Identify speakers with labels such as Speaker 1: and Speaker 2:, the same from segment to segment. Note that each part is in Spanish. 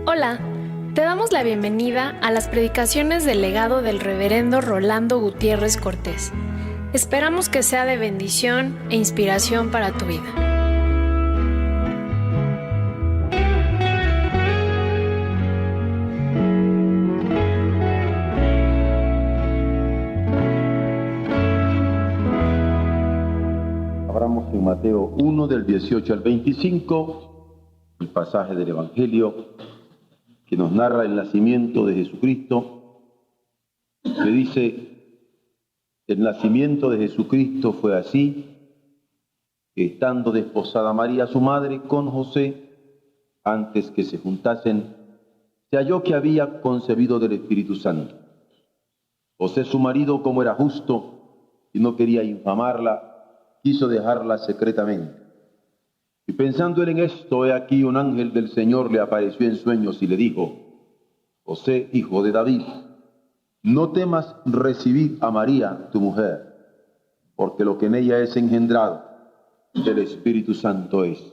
Speaker 1: Hola, te damos la bienvenida a las predicaciones del legado del reverendo Rolando Gutiérrez Cortés. Esperamos que sea de bendición e inspiración para tu vida.
Speaker 2: Abramos en Mateo 1 del 18 al 25, el pasaje del Evangelio que nos narra el nacimiento de Jesucristo, que dice: el nacimiento de Jesucristo fue así, que estando desposada María su madre con José, antes que se juntasen, se halló que había concebido del Espíritu Santo. José su marido, como era justo y no quería infamarla, quiso dejarla secretamente. Y pensando él en esto, he aquí un ángel del Señor le apareció en sueños y le dijo: José, hijo de David, no temas recibir a María, tu mujer, porque lo que en ella es engendrado del Espíritu Santo es.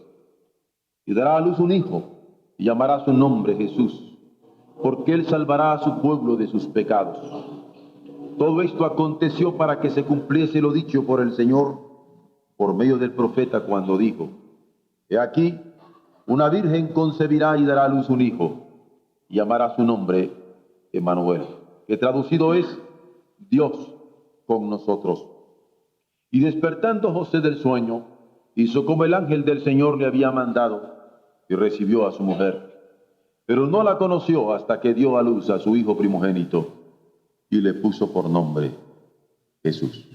Speaker 2: Y dará a luz un hijo, y llamará su nombre Jesús, porque él salvará a su pueblo de sus pecados. Todo esto aconteció para que se cumpliese lo dicho por el Señor por medio del profeta, cuando dijo: He aquí, una virgen concebirá y dará a luz un hijo, y llamará su nombre Emmanuel, que traducido es Dios con nosotros. Y despertando José del sueño, hizo como el ángel del Señor le había mandado, y recibió a su mujer. Pero no la conoció hasta que dio a luz a su hijo primogénito, y le puso por nombre Jesús.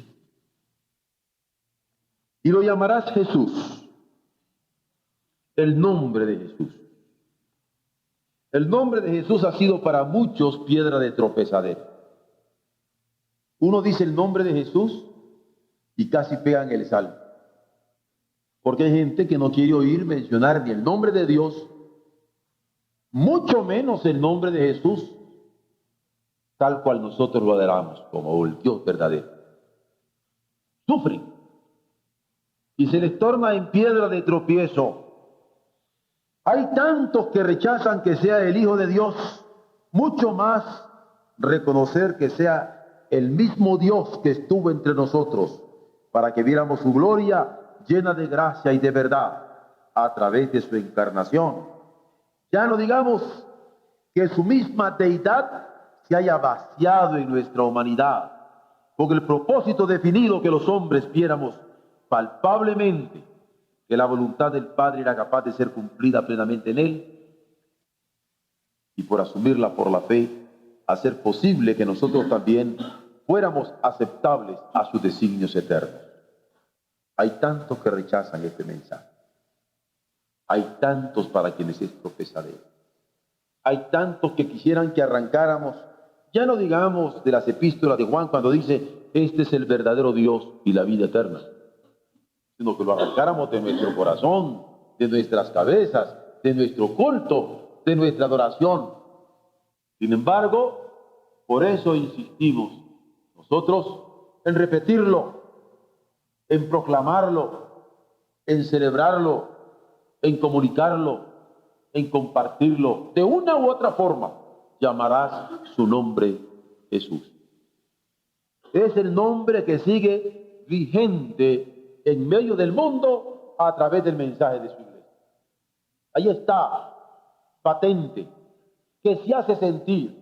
Speaker 2: Y lo llamarás Jesús, el nombre de Jesús. El nombre de Jesús ha sido para muchos piedra de tropezadero. Uno dice el nombre de Jesús y casi pegan el salto, porque hay gente que no quiere oír mencionar ni el nombre de Dios, mucho menos el nombre de Jesús, tal cual nosotros lo adoramos como el Dios verdadero. Sufren y se les torna en piedra de tropiezo. Hay tantos que rechazan que sea el Hijo de Dios, mucho más reconocer que sea el mismo Dios que estuvo entre nosotros, para que viéramos su gloria llena de gracia y de verdad a través de su encarnación. Ya no digamos que su misma deidad se haya vaciado en nuestra humanidad, con el propósito definido que los hombres viéramos palpablemente que la voluntad del Padre era capaz de ser cumplida plenamente en Él, y por asumirla por la fe, hacer posible que nosotros también fuéramos aceptables a sus designios eternos. Hay tantos que rechazan este mensaje. Hay tantos para quienes es tropezadero. Hay tantos que quisieran que arrancáramos, ya no digamos de las epístolas de Juan cuando dice: este es el verdadero Dios y la vida eterna, sino que lo arrancáramos de nuestro corazón, de nuestras cabezas, de nuestro culto, de nuestra adoración. Sin embargo, por eso insistimos nosotros en repetirlo, en proclamarlo, en celebrarlo, en comunicarlo, en compartirlo. De una u otra forma, llamarás su nombre Jesús. Es el nombre que sigue vigente en medio del mundo a través del mensaje de su iglesia. Ahí está, patente, que se hace sentir,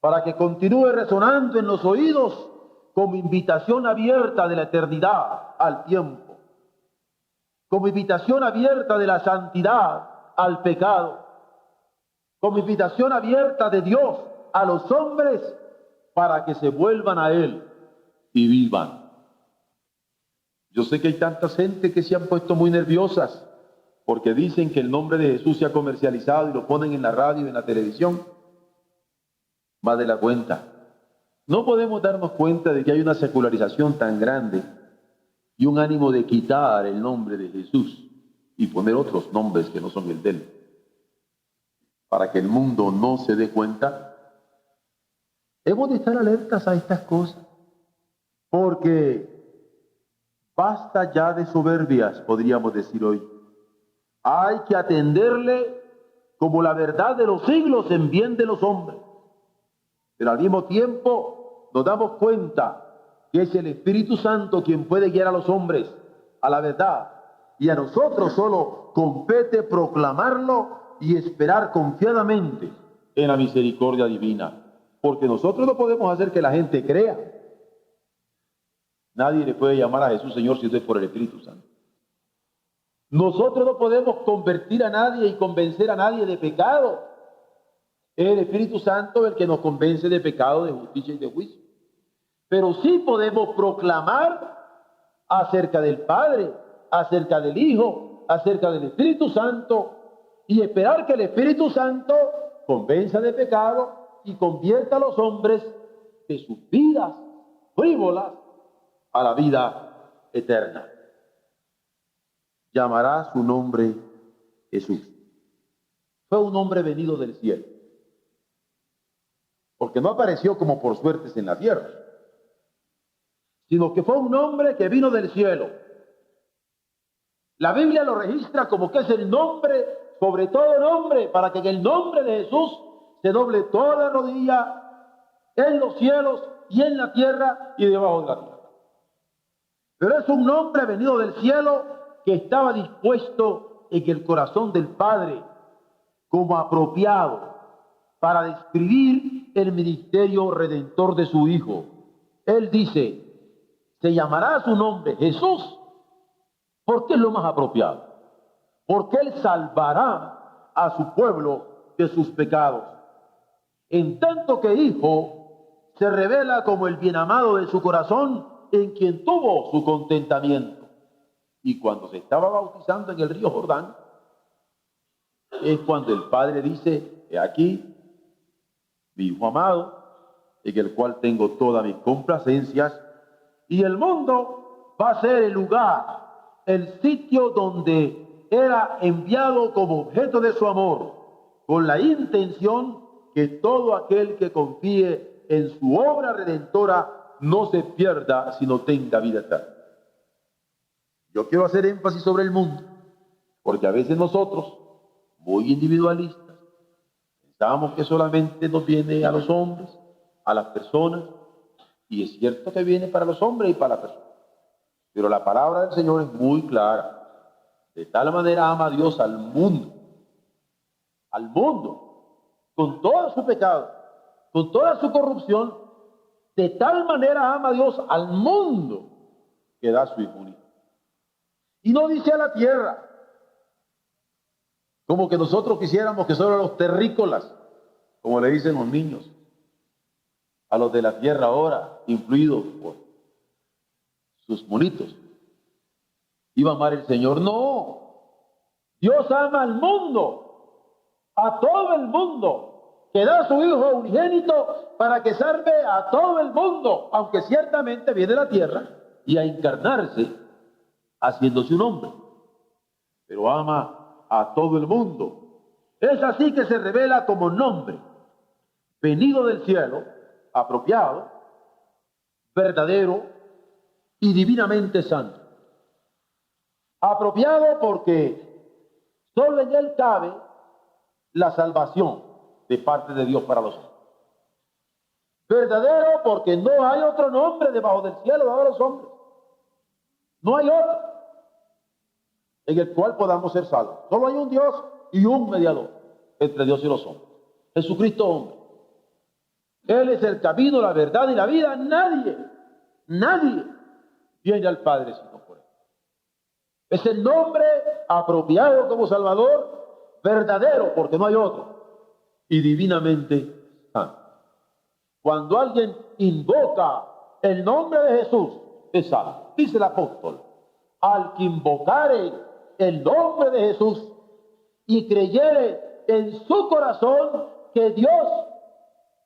Speaker 2: para que continúe resonando en los oídos como invitación abierta de la eternidad al tiempo, como invitación abierta de la santidad al pecado, como invitación abierta de Dios a los hombres para que se vuelvan a Él y vivan. Yo sé que hay tanta gente que se han puesto muy nerviosas porque dicen que el nombre de Jesús se ha comercializado y lo ponen en la radio y en la televisión. Más de la cuenta. No podemos darnos cuenta de que hay una secularización tan grande y un ánimo de quitar el nombre de Jesús y poner otros nombres que no son el de Él, para que el mundo no se dé cuenta. Hemos de estar alertas a estas cosas, porque Basta ya de soberbias, podríamos decir hoy. Hay que atenderle como la verdad de los siglos en bien de los hombres. Pero al mismo tiempo nos damos cuenta que es el Espíritu Santo quien puede guiar a los hombres a la verdad. Y a nosotros solo compete proclamarlo y esperar confiadamente en la misericordia divina. Porque nosotros no podemos hacer que la gente crea. Nadie le puede llamar a Jesús Señor si no es por el Espíritu Santo. Nosotros no podemos convertir a nadie y convencer a nadie de pecado. Es el Espíritu Santo el que nos convence de pecado, de justicia y de juicio. Pero sí podemos proclamar acerca del Padre, acerca del Hijo, acerca del Espíritu Santo y esperar que el Espíritu Santo convenza de pecado y convierta a los hombres de sus vidas frívolas a la vida eterna. Llamará su nombre Jesús. Fue un hombre venido del cielo, porque no apareció como por suertes en la tierra, sino que fue un hombre que vino del cielo. La Biblia lo registra como que es el nombre sobre todo nombre, para que en el nombre de Jesús se doble toda rodilla en los cielos y en la tierra y debajo de la tierra. Pero es un nombre venido del cielo que estaba dispuesto en el corazón del Padre como apropiado para describir el ministerio redentor de su Hijo. Él dice, se llamará su nombre Jesús, porque es lo más apropiado, porque Él salvará a su pueblo de sus pecados. En tanto que Hijo se revela como el bienamado de su corazón, en quien tuvo su contentamiento. Y cuando se estaba bautizando en el río Jordán, es cuando el Padre dice, he aquí, mi Hijo amado, en el cual tengo todas mis complacencias, y el mundo va a ser el lugar, el sitio donde era enviado como objeto de su amor, con la intención que todo aquel que confíe en su obra redentora no se pierda, sino tenga vida eterna. Yo quiero hacer énfasis sobre el mundo, porque a veces nosotros, muy individualistas, pensamos que solamente nos viene a los hombres, a las personas, y es cierto que viene para los hombres y para las personas. Pero la palabra del Señor es muy clara. De tal manera ama a Dios al mundo, con todo su pecado, con toda su corrupción. De tal manera ama a Dios al mundo que da su Hijo único. Y no dice a la tierra, como que nosotros quisiéramos que solo los terrícolas, como le dicen los niños, a los de la tierra ahora, influidos por sus monitos, iba a amar el Señor. No, Dios ama al mundo, a todo el mundo, que da a su Hijo unigénito para que salve a todo el mundo, aunque ciertamente viene a la tierra y a encarnarse haciéndose un hombre, pero ama a todo el mundo. Es así que se revela como nombre venido del cielo, apropiado, verdadero y divinamente santo. Apropiado porque solo en él cabe la salvación de parte de Dios para los hombres. Verdadero porque no hay otro nombre debajo del cielo dado a los hombres. No hay otro en el cual podamos ser salvos. Solo hay un Dios y un mediador entre Dios y los hombres. Jesucristo hombre. Él es el camino, la verdad y la vida. Nadie viene al Padre sino por él. Es el nombre apropiado como Salvador, verdadero porque no hay otro, y divinamente santo. Cuando alguien invoca el nombre de Jesús, es salvo. Dice el apóstol, al que invocare el nombre de Jesús y creyere en su corazón que Dios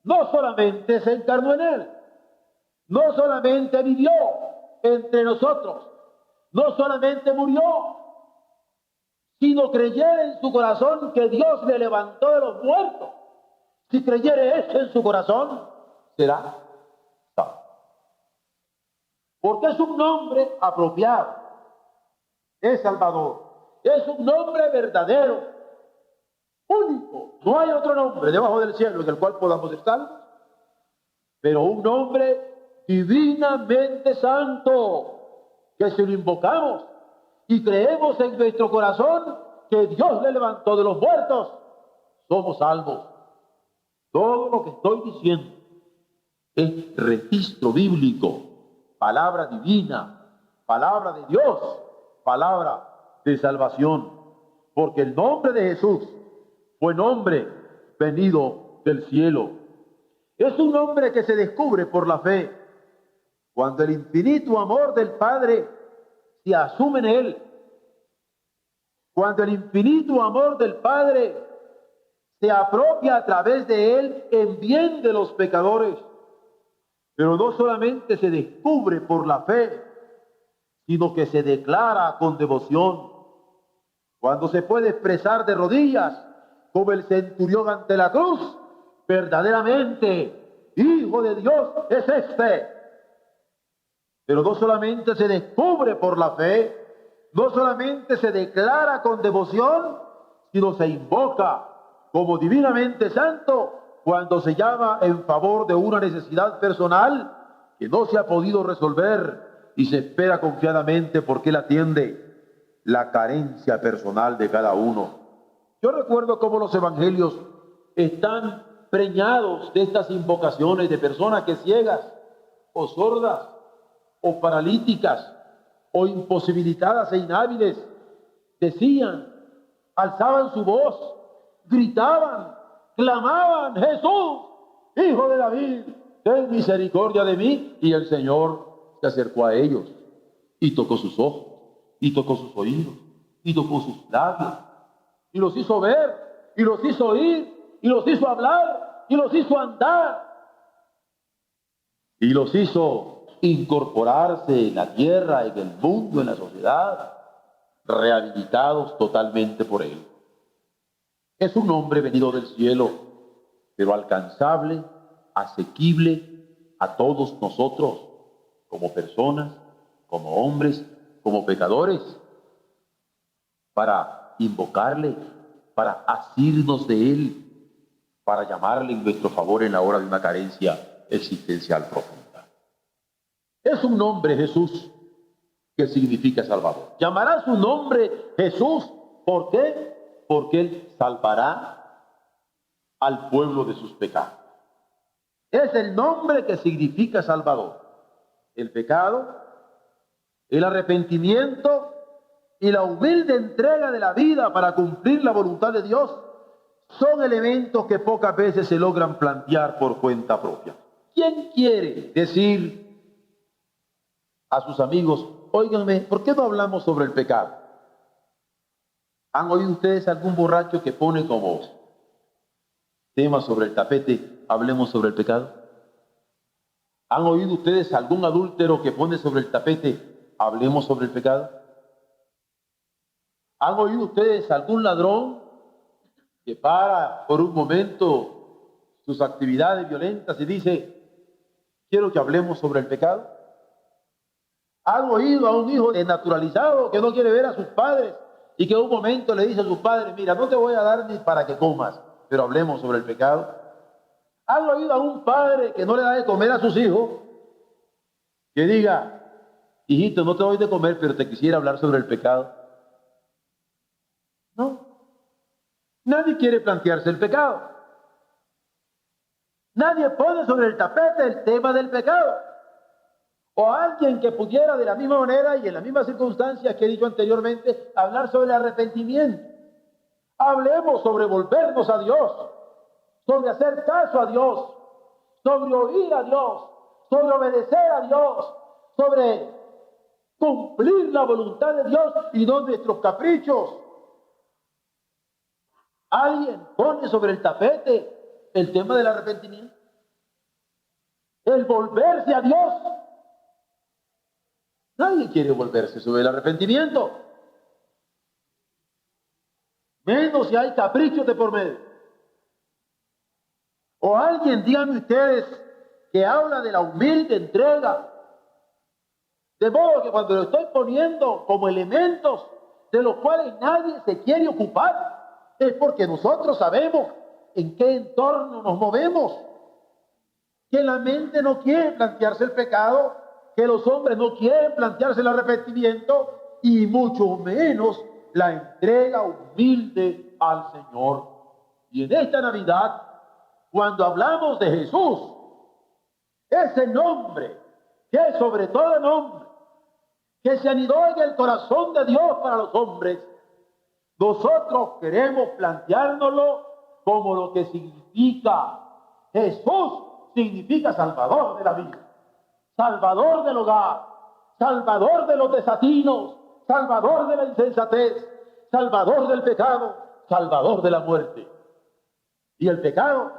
Speaker 2: no solamente se encarnó en él, no solamente vivió entre nosotros, no solamente murió, sino creyere en su corazón que Dios le levantó de los muertos. Si creyere esto en su corazón, será salvo. porque es un nombre apropiado. Es Salvador. Es un nombre verdadero, único. No hay otro nombre debajo del cielo en el cual podamos ser salvos, pero un nombre divinamente santo, que si lo invocamos y creemos en nuestro corazón que Dios le levantó de los muertos, somos salvos. Todo lo que estoy diciendo es registro bíblico, palabra divina, palabra de Dios, palabra de salvación, porque el nombre de Jesús fue nombre venido del cielo. Es un nombre que se descubre por la fe, cuando el infinito amor del Padre se asume en él, cuando el infinito amor del Padre se apropia a través de él en bien de los pecadores. Pero no solamente se descubre por la fe, sino que se declara con devoción. Cuando se puede expresar de rodillas, como el centurión ante la cruz, verdaderamente, Hijo de Dios es este. Pero no solamente se descubre por la fe, no solamente se declara con devoción, sino se invoca como divinamente santo cuando se llama en favor de una necesidad personal que no se ha podido resolver y se espera confiadamente porque Él atiende la carencia personal de cada uno. Yo recuerdo cómo los evangelios están preñados de estas invocaciones de personas que ciegas o sordas o paralíticas o imposibilitadas e inhábiles decían, alzaban su voz, gritaban, clamaban: Jesús, Hijo de David, ten misericordia de mí. Y el Señor se acercó a ellos y tocó sus ojos, y tocó sus oídos, y tocó sus labios, y los hizo ver, y los hizo oír, y los hizo hablar, y los hizo andar, y los hizo incorporarse en la tierra, en el mundo, en la sociedad, rehabilitados totalmente por Él. Es un hombre venido del cielo, pero alcanzable, asequible a todos nosotros, como personas, como hombres, como pecadores, para invocarle, para asirnos de Él, para llamarle en nuestro favor en la hora de una carencia existencial profunda. Es un nombre, Jesús, que significa Salvador. Llamará su nombre Jesús. ¿Por qué? Porque Él salvará al pueblo de sus pecados. Es el nombre que significa Salvador. El pecado, el arrepentimiento y la humilde entrega de la vida para cumplir la voluntad de Dios son elementos que pocas veces se logran plantear por cuenta propia. ¿Quién quiere decir a sus amigos: óiganme, ¿por qué no hablamos sobre el pecado? ¿Han oído ustedes algún borracho que pone como tema sobre el tapete: hablemos sobre el pecado? ¿Han oído ustedes algún adúltero que pone sobre el tapete: hablemos sobre el pecado? ¿Han oído ustedes algún ladrón que para por un momento sus actividades violentas y dice: quiero que hablemos sobre el pecado? ¿Han oído a un hijo desnaturalizado que no quiere ver a sus padres y que en un momento le dice a sus padres: mira, no te voy a dar ni para que comas, pero hablemos sobre el pecado? ¿Han oído a un padre que no le da de comer a sus hijos que diga: hijito, no te doy de comer, pero te quisiera hablar sobre el pecado? No. Nadie quiere plantearse el pecado. Nadie pone sobre el tapete el tema del pecado. O alguien que pudiera de la misma manera y en las mismas circunstancias que he dicho anteriormente hablar sobre el arrepentimiento. Hablemos sobre volvernos a Dios, sobre hacer caso a Dios, sobre oír a Dios, sobre obedecer a Dios, sobre cumplir la voluntad de Dios y no nuestros caprichos. Alguien pone sobre el tapete el tema del arrepentimiento, el volverse a Dios. Nadie quiere volverse sobre el arrepentimiento, menos si hay caprichos de por medio. O alguien, díganme ustedes, que habla de la humilde entrega De modo que cuando lo estoy poniendo como elementos de los cuales nadie se quiere ocupar, es porque nosotros sabemos en qué entorno nos movemos, que la mente no quiere plantearse el pecado, que los hombres no quieren plantearse el arrepentimiento y mucho menos la entrega humilde al Señor. Y en esta Navidad, cuando hablamos de Jesús, ese nombre que es sobre todo nombre, que se anidó en el corazón de Dios para los hombres, nosotros queremos planteárnoslo como lo que significa. Jesús significa Salvador de la vida, Salvador del hogar, Salvador de los desatinos, Salvador de la insensatez, Salvador del pecado, Salvador de la muerte. Y el pecado,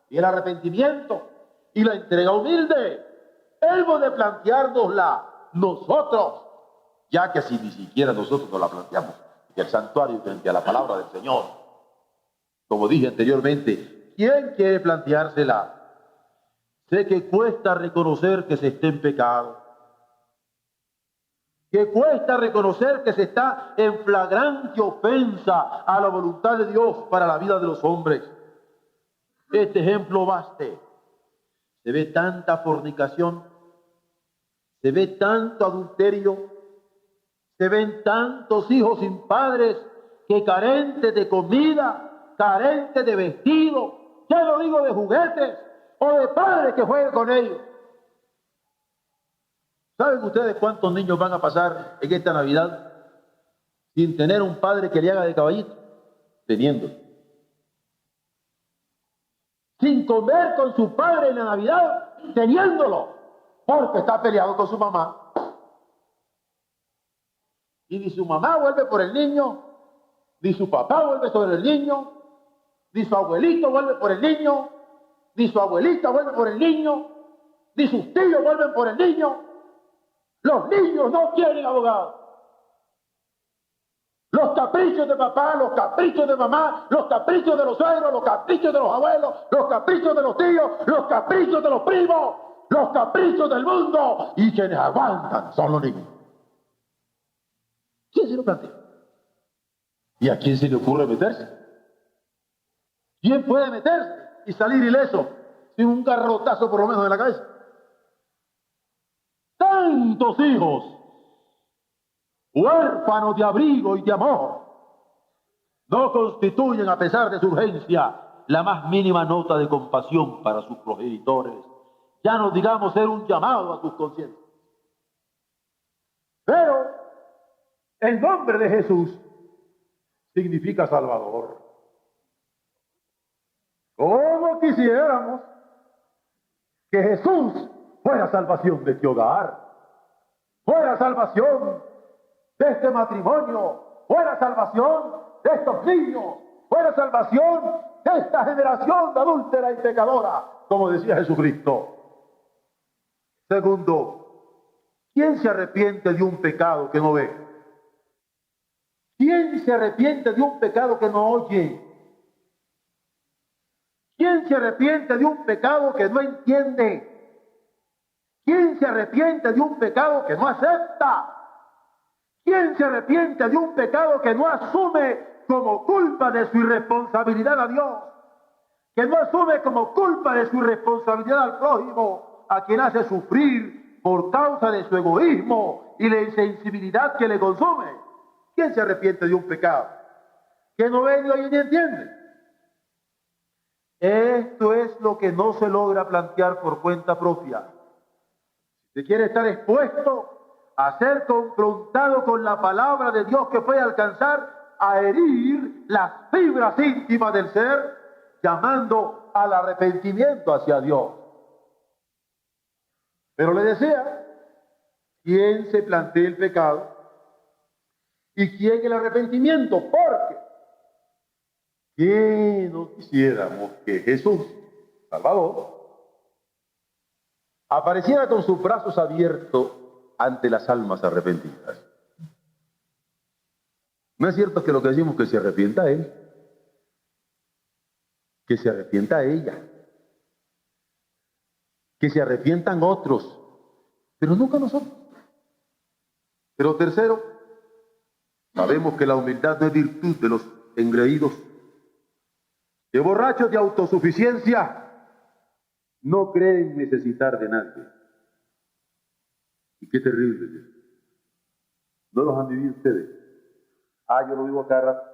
Speaker 2: y el arrepentimiento, y la entrega humilde, hemos de planteárnosla nosotros, ya que si ni siquiera nosotros nos la planteamos, que el santuario frente a la palabra del Señor, como dije anteriormente, ¿quién quiere planteársela? Sé que cuesta reconocer que se está en pecado, que cuesta reconocer que se está en flagrante ofensa a la voluntad de Dios para la vida de los hombres. Este ejemplo baste. Se ve tanta fornicación, se ve tanto adulterio, se ven tantos hijos sin padres que carentes de comida, carentes de vestido, ya no digo de juguetes o de padres que jueguen con ellos. ¿Saben ustedes cuántos niños van a pasar en esta Navidad sin tener un padre que le haga de caballito? Teniéndolo. Sin comer con su padre en la Navidad, teniéndolo, porque está peleado con su mamá. Y ni su mamá vuelve por el niño, ni su papá vuelve sobre el niño, ni su abuelito vuelve por el niño, ni su abuelita vuelve por el niño, ni sus tíos vuelven por el niño. Los niños no quieren abogado. Los caprichos de papá, los caprichos de mamá, los caprichos de los suegros, los caprichos de los abuelos, los caprichos de los tíos, los caprichos de los primos, los caprichos del mundo, y quienes aguantan son los niños. ¿Quién se lo plantea? ¿Y a quién se le ocurre meterse? ¿Quién puede meterse y salir ileso sin un garrotazo por lo menos en la cabeza? Tantos hijos, huérfanos de abrigo y de amor, no constituyen, a pesar de su urgencia, la más mínima nota de compasión para sus progenitores. Ya no digamos ser un llamado a sus conciencias. Pero el nombre de Jesús significa Salvador. ¿Cómo quisiéramos que Jesús fuera salvación de este hogar, fuera salvación de este matrimonio, fuera salvación de estos niños, fuera salvación de esta generación de adúltera y pecadora, como decía Jesucristo? Segundo, ¿quién se arrepiente de un pecado que no ve? ¿Quién se arrepiente de un pecado que no oye? ¿Quién se arrepiente de un pecado que no entiende? ¿Quién se arrepiente de un pecado que no acepta? ¿Quién se arrepiente de un pecado que no asume como culpa de su irresponsabilidad a Dios? Que no asume como culpa de su irresponsabilidad al prójimo, a quien hace sufrir por causa de su egoísmo y la insensibilidad que le consume. ¿Quién se arrepiente de un pecado que no ve ni oye ni entiende? Esto es lo que no se logra plantear por cuenta propia. Si quiere estar expuesto a ser confrontado con la palabra de Dios que puede alcanzar a herir las fibras íntimas del ser, llamando al arrepentimiento hacia Dios. Pero le decía, ¿quién se plantea el pecado? ¿Y quién el arrepentimiento? Porque ¿quién no quisiéramos que Jesús, Salvador, apareciera con sus brazos abiertos ante las almas arrepentidas? ¿No es cierto que lo que decimos que se arrepienta él? Que se arrepienta ella, que se arrepientan otros, pero nunca nosotros. Pero tercero, sabemos que la humildad no es virtud de los engreídos, que borrachos de autosuficiencia no creen necesitar de nadie. Y qué terrible. ¿No los han vivido ustedes? Yo lo vivo acá rato.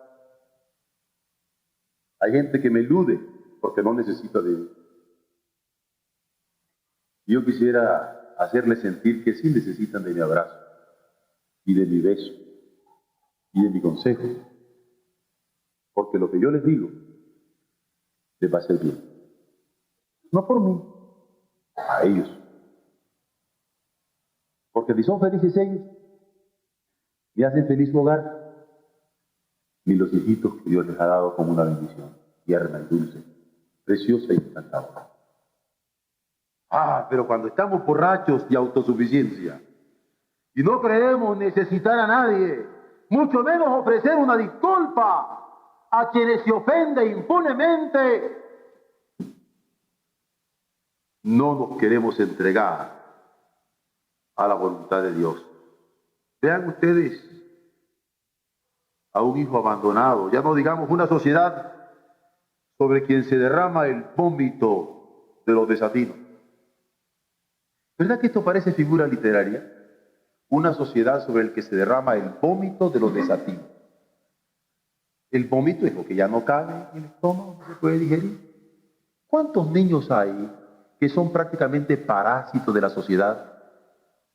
Speaker 2: Hay gente que me elude porque no necesita de mí. Yo quisiera hacerles sentir que sí necesitan de mi abrazo, y de mi beso, y de mi consejo. Porque lo que yo les digo, les va a hacer bien. No por mí, a ellos. Porque ni son felices ellos, ni hacen feliz su hogar, ni los hijitos que Dios les ha dado como una bendición, tierna y dulce, preciosa y encantadora. Pero cuando estamos borrachos de autosuficiencia y no creemos necesitar a nadie, mucho menos ofrecer una disculpa a quienes se ofenden impunemente, no nos queremos entregar a la voluntad de Dios. Vean ustedes a un hijo abandonado, ya no digamos una sociedad sobre quien se derrama el vómito de los desatinos. ¿Verdad que esto parece figura literaria? Una sociedad sobre el que se derrama el vómito de los desatinos. El vómito es lo que ya no cabe en el estómago, no se puede digerir. ¿Cuántos niños hay que son prácticamente parásitos de la sociedad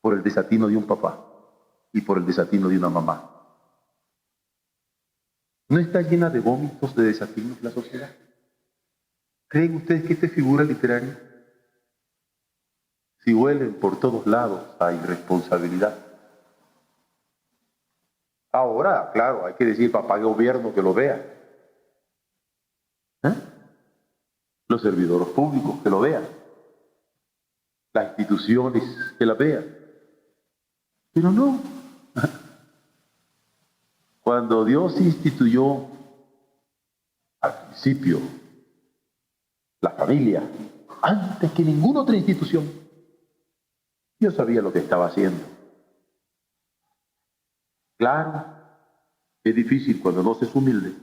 Speaker 2: por el desatino de un papá y por el desatino de una mamá? ¿No está llena de vómitos, de desatinos la sociedad? ¿Creen ustedes que esta es figura literaria? Si huelen por todos lados a irresponsabilidad. Ahora, claro, hay que decir papá gobierno que lo vea. Los servidores públicos que lo vean. Las instituciones que la vean. Pero no. Cuando Dios instituyó al principio la familia, antes que ninguna otra institución, Dios sabía lo que estaba haciendo. Claro, es difícil cuando no se es humilde,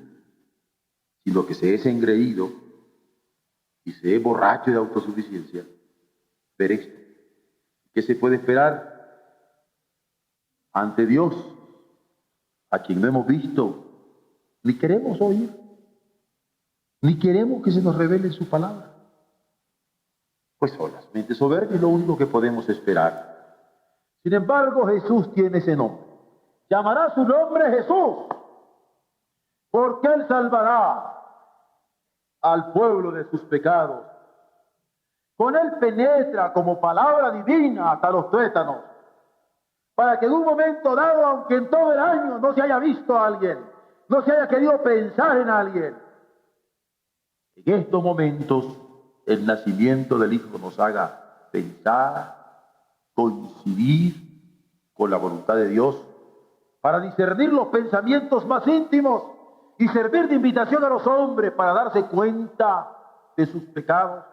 Speaker 2: sino que se es engreído y se es borracho de autosuficiencia, ver esto. ¿Qué se puede esperar ante Dios, a quien no hemos visto, ni queremos oír, ni queremos que se nos revele su palabra? Pues son las mentes soberbias lo único que podemos esperar. Sin embargo, Jesús tiene ese nombre. Llamará su nombre Jesús, porque Él salvará al pueblo de sus pecados. Con Él penetra como palabra divina hasta los tuétanos, para que en un momento dado, aunque en todo el año no se haya visto a alguien, no se haya querido pensar en alguien, en estos momentos el nacimiento del Hijo nos haga pensar, coincidir con la voluntad de Dios, para discernir los pensamientos más íntimos y servir de invitación a los hombres para darse cuenta de sus pecados,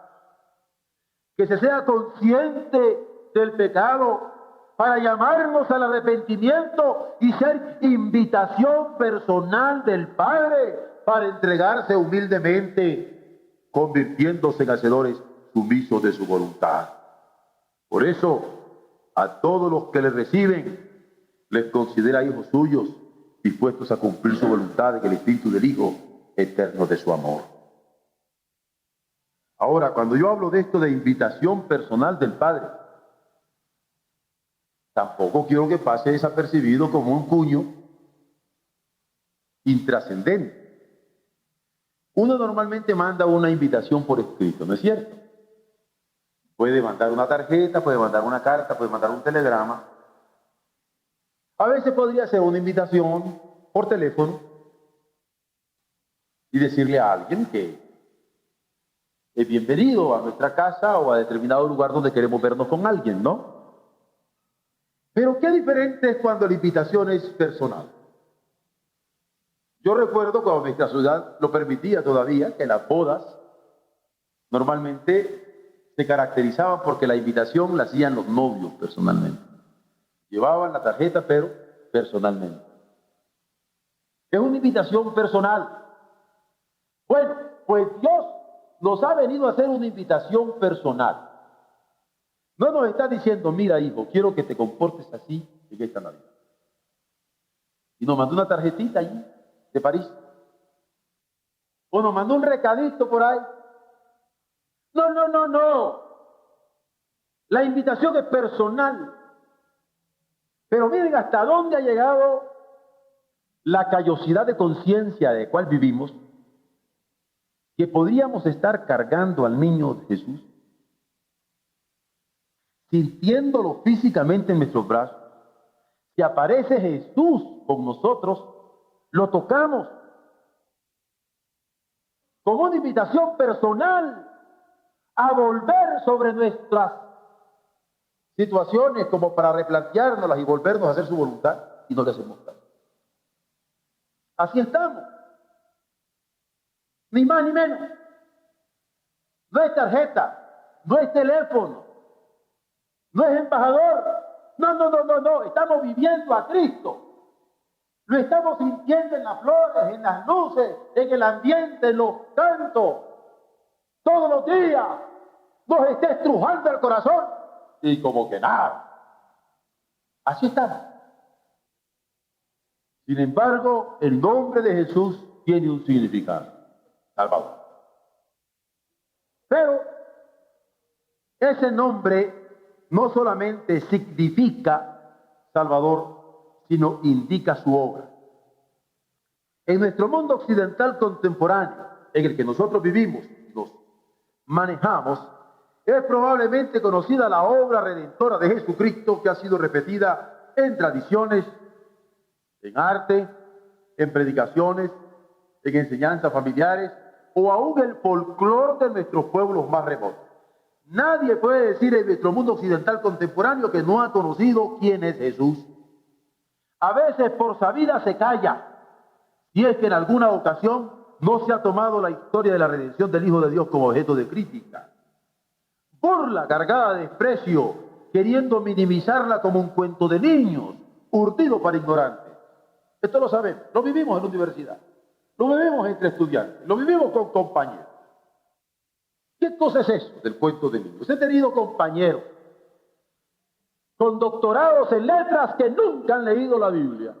Speaker 2: que se sea consciente del pecado para llamarnos al arrepentimiento y ser invitación personal del Padre para entregarse humildemente, convirtiéndose en hacedores sumisos de su voluntad. Por eso, a todos los que le reciben, les considera hijos suyos, dispuestos a cumplir su voluntad en el espíritu del Hijo eterno de su amor. Ahora, cuando yo hablo de esto de invitación personal del Padre, tampoco quiero que pase desapercibido como un cuño intrascendente. Uno normalmente manda una invitación por escrito, ¿no es cierto? Puede mandar una tarjeta, puede mandar una carta, puede mandar un telegrama. A veces podría ser una invitación por teléfono y decirle a alguien que es bienvenido a nuestra casa o a determinado lugar donde queremos vernos con alguien, ¿no? Pero qué diferente es cuando la invitación es personal. Yo recuerdo cuando nuestra ciudad lo permitía todavía, que las bodas normalmente se caracterizaban porque la invitación la hacían los novios personalmente. Llevaban la tarjeta, pero personalmente. Es una invitación personal. Bueno, pues Dios nos ha venido a hacer una invitación personal. No nos está diciendo, mira hijo, quiero que te comportes así en esta Navidad. Y nos mandó una tarjetita allí de París. O nos mandó un recadito por ahí. No, no, no, no. La invitación es personal. Pero miren hasta dónde ha llegado la callosidad de conciencia de cual vivimos, que podríamos estar cargando al niño de Jesús, sintiéndolo físicamente en nuestros brazos. Si aparece Jesús con nosotros, lo tocamos como una invitación personal a volver sobre nuestras situaciones como para replanteárnoslas y volvernos a hacer su voluntad, y no le hacemos caso. Así estamos. Ni más ni menos. No es tarjeta, no es teléfono, no es embajador. No, no, no, no, no. Estamos viviendo a Cristo. Lo estamos sintiendo en las flores, en las luces, en el ambiente, en los cantos. Todos los días nos está estrujando el corazón y como que nada. Así estamos. Sin embargo, el nombre de Jesús tiene un significado: Salvador. Pero ese nombre no solamente significa Salvador, sino indica su obra. En nuestro mundo occidental contemporáneo, en el que nosotros vivimos y nos manejamos, es probablemente conocida la obra redentora de Jesucristo, que ha sido repetida en tradiciones, en arte, en predicaciones, en enseñanzas familiares o aún el folclore de nuestros pueblos más remotos. Nadie puede decir en nuestro mundo occidental contemporáneo que no ha conocido quién es Jesús. A veces por sabida se calla, y es que en alguna ocasión no se ha tomado la historia de la redención del Hijo de Dios como objeto de crítica. Burla cargada de desprecio, queriendo minimizarla como un cuento de niños, urdido para ignorantes. Esto lo sabemos, lo vivimos en la universidad, lo vivimos entre estudiantes, lo vivimos con compañeros. ¿Qué cosa es eso del cuento de niños? He tenido compañeros con doctorados en letras que nunca han leído la Biblia.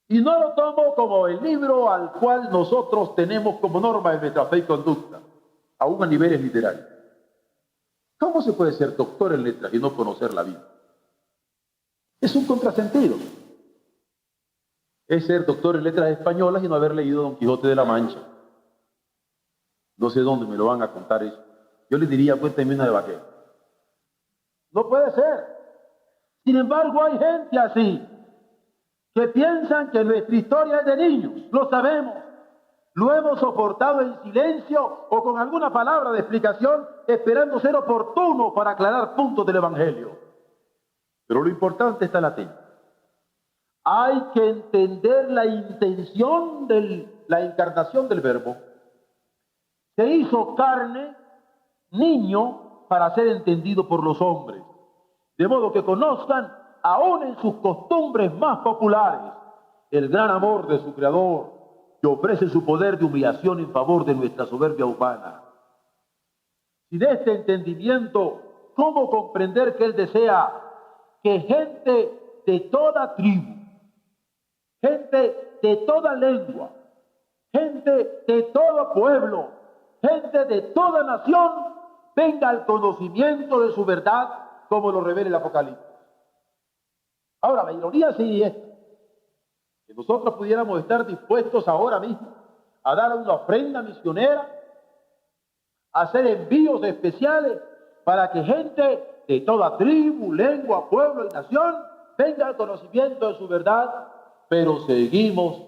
Speaker 2: Y no lo tomo como el libro al cual nosotros tenemos como norma en nuestra fe y conducta, aún a niveles literarios. ¿Cómo se puede ser doctor en letras y no conocer la Biblia? Es un contrasentido. Es ser doctor en letras españolas y no haber leído Don Quijote de la Mancha. No sé dónde me lo van a contar eso. Yo les diría, cuéntame una de vaquero. No puede ser. Sin embargo, hay gente así, que piensan que nuestra historia es de niños. Lo sabemos. Lo hemos soportado en silencio o con alguna palabra de explicación, esperando ser oportuno para aclarar puntos del Evangelio. Pero lo importante está latente. Hay que entender la intención de la encarnación del Verbo. Se hizo carne, niño, para ser entendido por los hombres, de modo que conozcan, aún en sus costumbres más populares, el gran amor de su Creador, que ofrece su poder de humillación en favor de nuestra soberbia humana. Sin este entendimiento, ¿cómo comprender que Él desea que gente de toda tribu, gente de toda lengua, gente de todo pueblo, gente de toda nación venga al conocimiento de su verdad, como lo revela el Apocalipsis? Ahora, la ironía sí es que nosotros pudiéramos estar dispuestos ahora mismo a dar una ofrenda misionera, a hacer envíos especiales para que gente de toda tribu, lengua, pueblo y nación venga al conocimiento de su verdad, pero seguimos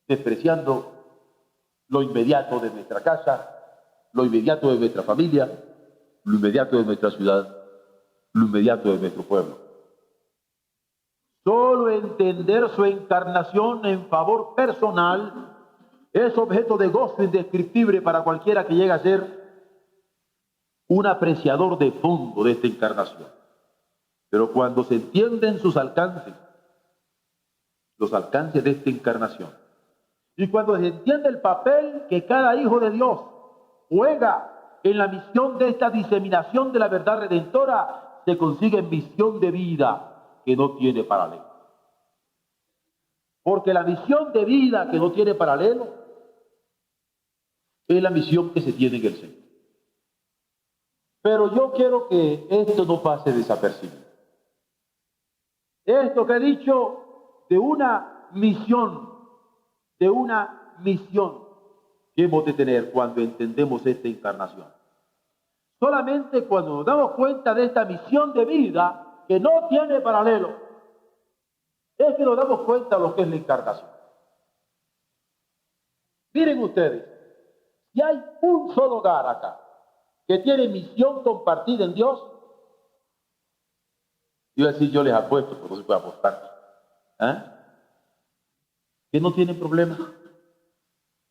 Speaker 2: despreciando lo inmediato de nuestra casa, lo inmediato de nuestra familia, lo inmediato de nuestra ciudad, lo inmediato de nuestro pueblo. Solo entender su encarnación en favor personal es objeto de gozo indescriptible para cualquiera que llegue a ser un apreciador de fondo de esta encarnación. Pero cuando se entienden sus alcances, los alcances de esta encarnación, y cuando se entiende el papel que cada hijo de Dios juega en la misión de esta diseminación de la verdad redentora, se consigue misión de vida que no tiene paralelo. Porque la misión de vida que no tiene paralelo es la misión que se tiene en el Señor. Pero yo quiero que esto no pase desapercibido. Esto que he dicho de una misión que hemos de tener cuando entendemos esta encarnación. Solamente cuando nos damos cuenta de esta misión de vida que no tiene paralelo, es que nos damos cuenta de lo que es la encarnación. Miren ustedes, si hay un solo hogar acá que tiene misión compartida en Dios, yo voy a decir, yo les apuesto, porque no se puede apostar, que no tienen problema.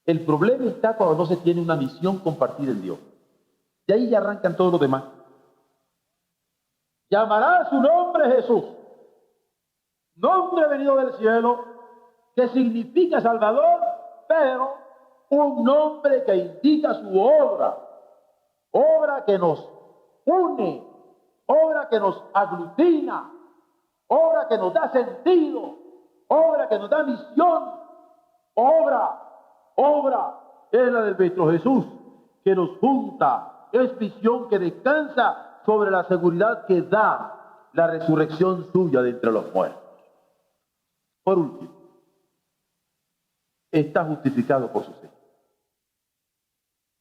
Speaker 2: El problema está cuando no se tiene una misión compartida en Dios. De ahí ya arrancan todos los demás. Llamará su nombre Jesús, nombre venido del cielo, que significa Salvador, pero un nombre que indica su obra, obra que nos une, obra que nos aglutina, obra que nos da sentido, obra que nos da misión, obra es la de nuestro Jesús, que nos junta, es visión que descansa sobre la seguridad que da la resurrección suya de entre los muertos. Por último, está justificado por su fe.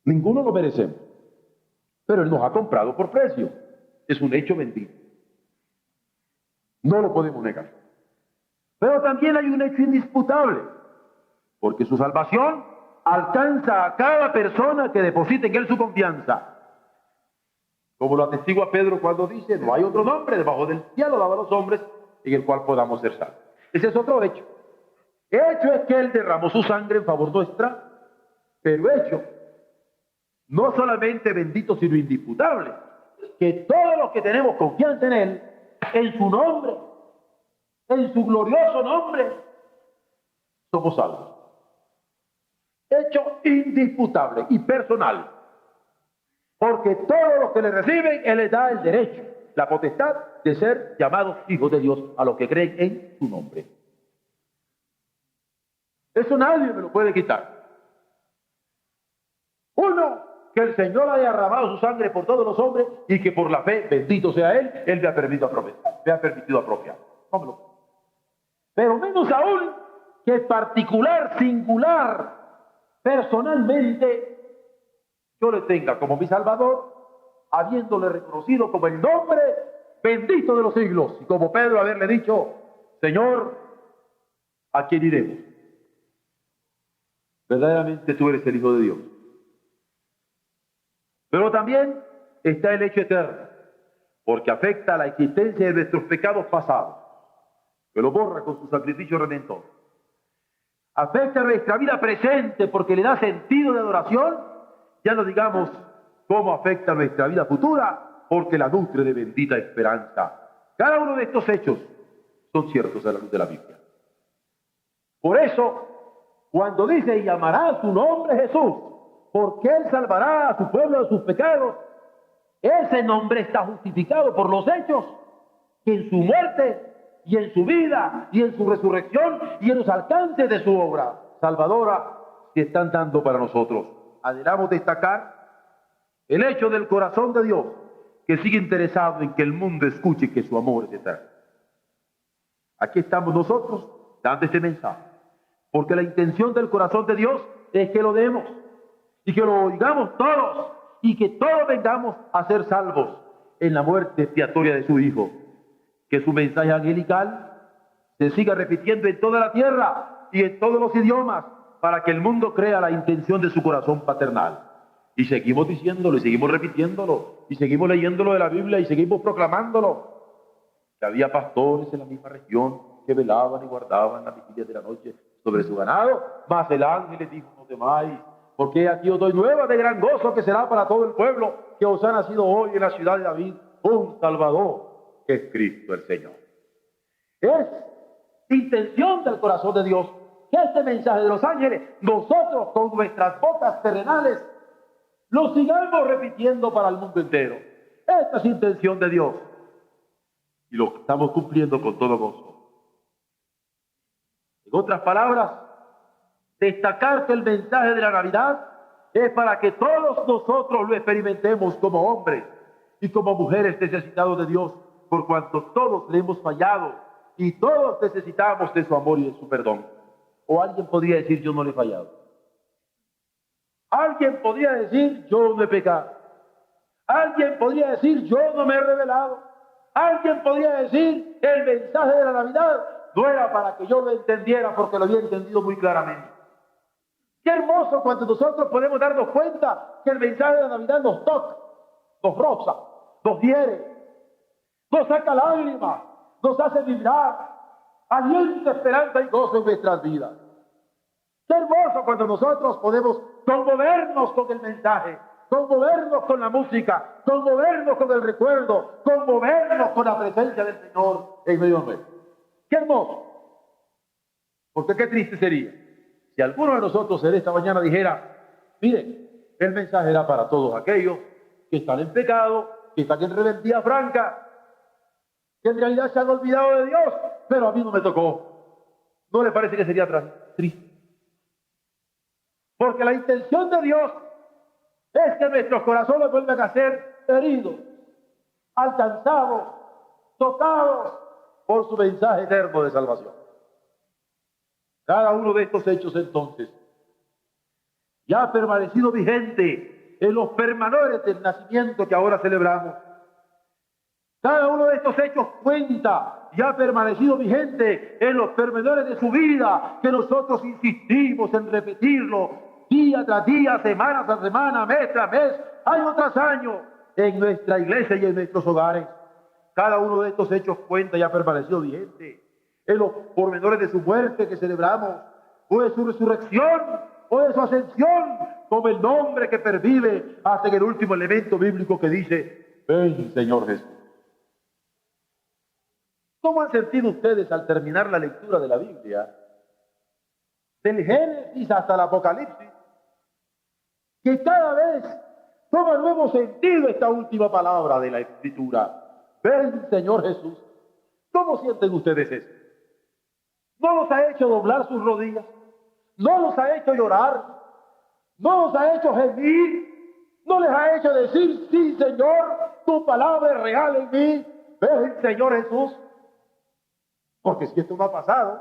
Speaker 2: Ninguno lo merecemos, pero Él nos ha comprado por precio. Es un hecho bendito. No lo podemos negar. Pero también hay un hecho indisputable, porque su salvación alcanza a cada persona que deposite en Él su confianza. Como lo atestigua Pedro cuando dice, no hay otro nombre debajo del cielo dado a los hombres en el cual podamos ser salvos. Ese es otro hecho. Hecho es que Él derramó su sangre en favor nuestra, pero hecho, no solamente bendito, sino indisputable, que todos los que tenemos confianza en Él, en su nombre, en su glorioso nombre, somos salvos. Hecho indisputable y personal, porque todos los que le reciben, Él les da el derecho, la potestad de ser llamados hijos de Dios a los que creen en su nombre. Eso nadie me lo puede quitar. Uno, que el Señor haya derramado su sangre por todos los hombres y que por la fe, bendito sea Él me ha permitido apropiar. No me lo puedo. Pero menos aún que particular, singular, personalmente, yo le tenga como mi Salvador, habiéndole reconocido como el nombre bendito de los siglos, y como Pedro haberle dicho, Señor, ¿a quién iremos? Verdaderamente tú eres el Hijo de Dios. Pero también está el hecho eterno, porque afecta a la existencia de nuestros pecados pasados, que lo borra con su sacrificio redentor. Afecta a nuestra vida presente porque le da sentido de adoración, ya no digamos cómo afecta a nuestra vida futura, porque la nutre de bendita esperanza. Cada uno de estos hechos son ciertos a la luz de la Biblia. Por eso, cuando dice, y llamará su nombre Jesús, porque Él salvará a su pueblo de sus pecados, ese nombre está justificado por los hechos que en su muerte y en su vida y en su resurrección y en los alcances de su obra salvadora que están dando para nosotros. Anhelamos destacar el hecho del corazón de Dios, que sigue interesado en que el mundo escuche que su amor es eterno. Aquí estamos nosotros dando este mensaje, porque la intención del corazón de Dios es que lo demos y que lo oigamos todos y que todos vengamos a ser salvos en la muerte expiatoria de su Hijo. Que su mensaje angelical se siga repitiendo en toda la tierra y en todos los idiomas para que el mundo crea la intención de su corazón paternal. Y seguimos diciéndolo y seguimos repitiéndolo y seguimos leyéndolo de la Biblia y seguimos proclamándolo. Que había pastores en la misma región que velaban y guardaban las vigilias de la noche sobre su ganado, mas el ángel les dijo, no temáis, porque aquí os doy nueva de gran gozo que será para todo el pueblo, que os ha nacido hoy en la ciudad de David un Salvador, que es Cristo el Señor. Es intención del corazón de Dios que este mensaje de los ángeles, nosotros con nuestras bocas terrenales, lo sigamos repitiendo para el mundo entero. Esta es intención de Dios. Y lo estamos cumpliendo con todo gozo. En otras palabras, destacar que el mensaje de la Navidad es para que todos nosotros lo experimentemos como hombres y como mujeres necesitados de Dios, por cuanto todos le hemos fallado y todos necesitamos de su amor y de su perdón. O alguien podría decir, yo no le he fallado. Alguien podría decir, yo no he pecado. Alguien podría decir, yo no me he rebelado. Alguien podría decir, el mensaje de la Navidad no era para que yo lo entendiera porque lo había entendido muy claramente. Qué hermoso cuando nosotros podemos darnos cuenta que el mensaje de la Navidad nos toca, nos roza, nos hiere, nos saca lágrimas, nos hace vibrar, alienta esperanza y gozo en nuestras vidas. Qué hermoso cuando nosotros podemos conmovernos con el mensaje, conmovernos con la música, conmovernos con el recuerdo, conmovernos con la presencia del Señor en medio de nosotros. Qué hermoso. Porque qué triste sería si alguno de nosotros en esta mañana dijera, mire, el mensaje era para todos aquellos que están en pecado, que están en rebeldía franca, que en realidad se han olvidado de Dios, pero a mí no me tocó. ¿No le parece que sería triste? Porque la intención de Dios es que nuestros corazones vuelvan a ser heridos, alcanzados, tocados por su mensaje eterno de salvación. Cada uno de estos hechos entonces ya ha permanecido vigente en los pormenores del nacimiento que ahora celebramos. Cada uno de estos hechos cuenta y ha permanecido vigente en los pormenores de su vida, que nosotros insistimos en repetirlo día tras día, semana tras semana, mes tras mes, año tras año, en nuestra iglesia y en nuestros hogares. Cada uno de estos hechos cuenta y ha permanecido vigente en los pormenores de su muerte que celebramos, o de su resurrección, o de su ascensión, como el nombre que pervive hasta en el último elemento bíblico que dice, ven Señor Jesús. ¿Cómo han sentido ustedes al terminar la lectura de la Biblia, del Génesis hasta el Apocalipsis, que cada vez toma nuevo sentido esta última palabra de la Escritura? Ven Señor Jesús. ¿Cómo sienten ustedes eso? ¿No los ha hecho doblar sus rodillas? ¿No los ha hecho llorar? ¿No los ha hecho gemir? ¿No les ha hecho decir, sí Señor, tu palabra es real en mí? Ven Señor Jesús. Porque si esto no ha pasado,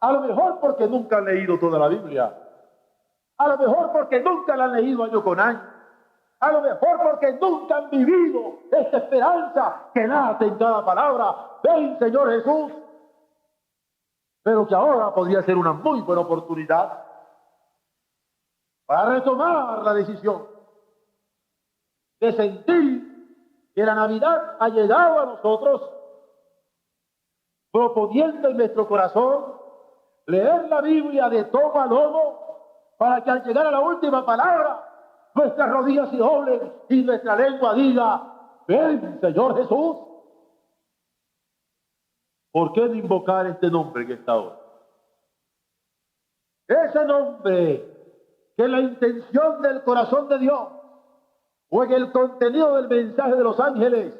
Speaker 2: a lo mejor porque nunca han leído toda la Biblia, a lo mejor porque nunca la han leído año con año, a lo mejor porque nunca han vivido esta esperanza que nace en cada palabra, ven Señor Jesús, pero que ahora podría ser una muy buena oportunidad para retomar la decisión de sentir que la Navidad ha llegado a nosotros, proponiendo en nuestro corazón leer la Biblia de tomo a lomo, para que al llegar a la última palabra, nuestras rodillas se doblen y nuestra lengua diga, ven Señor Jesús. ¿Por qué no invocar este nombre que está hoy? Ese nombre que en la intención del corazón de Dios, o en el contenido del mensaje de los ángeles,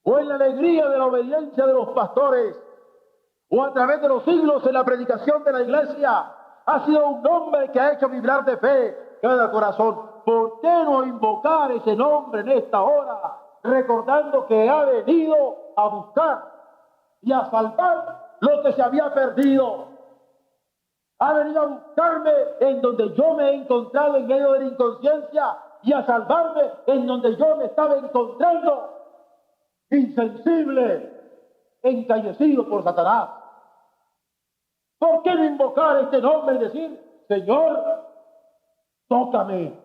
Speaker 2: o en la alegría de la obediencia de los pastores, o a través de los siglos en la predicación de la iglesia, ha sido un nombre que ha hecho vibrar de fe cada corazón. ¿Por qué no invocar ese nombre en esta hora, recordando que ha venido a buscar y a salvar lo que se había perdido? Ha venido a buscarme en donde yo me he encontrado en medio de la inconsciencia y a salvarme en donde yo me estaba encontrando insensible, encallecido por Satanás. ¿Por qué no invocar este nombre y decir, Señor, tócame,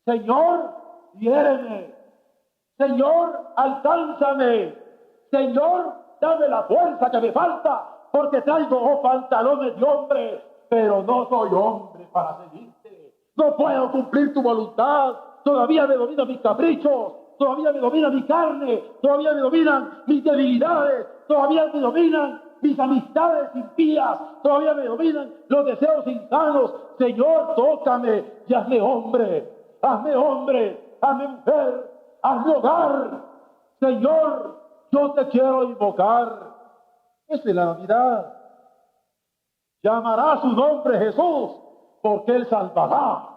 Speaker 2: Señor, hiéreme, Señor, alcánzame, Señor, dame la fuerza que me falta, porque traigo pantalones de hombre, pero no soy hombre para seguirte. No puedo cumplir tu voluntad, todavía me dominan mis caprichos, todavía me domina mi carne, todavía me dominan mis debilidades, todavía me dominan mis amistades impías, todavía me dominan los deseos insanos. Señor, tócame y hazme hombre, hazme mujer, hazme hogar. Señor, yo te quiero invocar. Esa es la Navidad. Llamará su nombre Jesús, porque Él salvará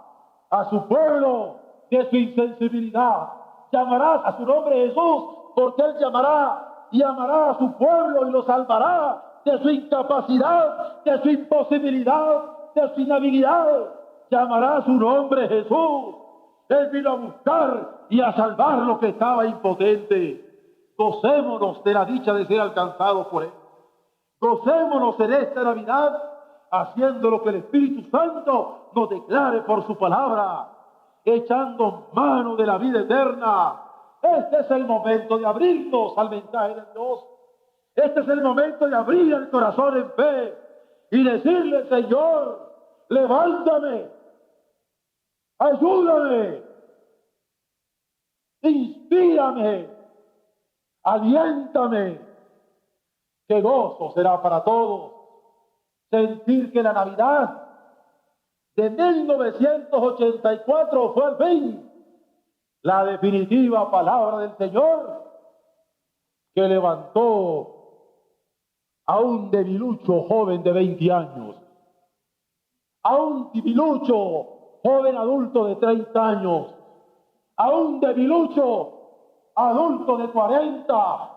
Speaker 2: a su pueblo de su insensibilidad. Llamará a su nombre Jesús, porque Él llamará a su pueblo y lo salvará de su incapacidad, de su imposibilidad, de su inhabilidad. Llamará a su nombre Jesús. Él vino a buscar y a salvar lo que estaba impotente. Gocémonos de la dicha de ser alcanzados por Él. Gocémonos en esta Navidad haciendo lo que el Espíritu Santo nos declare por su palabra, echando mano de la vida eterna. Este es el momento de abrirnos al mensaje de Dios. Este es el momento de abrir el corazón en fe y decirle: Señor, levántame, ayúdame, inspírame, aliéntame. Qué gozo será para todos sentir que la Navidad de 1984 fue al fin la definitiva palabra del Señor, que levantó a un debilucho joven de 20 años, a un debilucho joven adulto de 30 años, a un debilucho adulto de 40,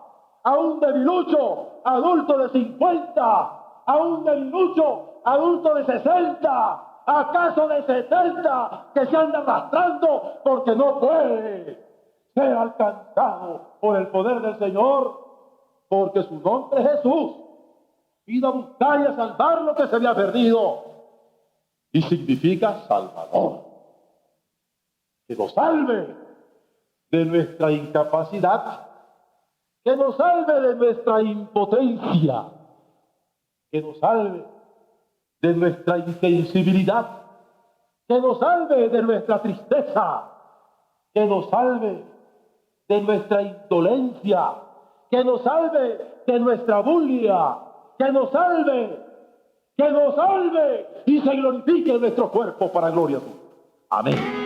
Speaker 2: a un debilucho adulto de 50, a un debilucho adulto de 60, acaso de 70, que se anda arrastrando porque no puede ser alcanzado por el poder del Señor, porque su nombre es Jesús. Vino a buscar y a salvar lo que se había perdido, y significa Salvador, que nos salve de nuestra incapacidad, que nos salve de nuestra impotencia, que nos salve de nuestra insensibilidad, que nos salve de nuestra tristeza, que nos salve de nuestra indolencia, que nos salve de nuestra bulia, que nos salve y se glorifique en nuestro cuerpo para gloria suya. Amén.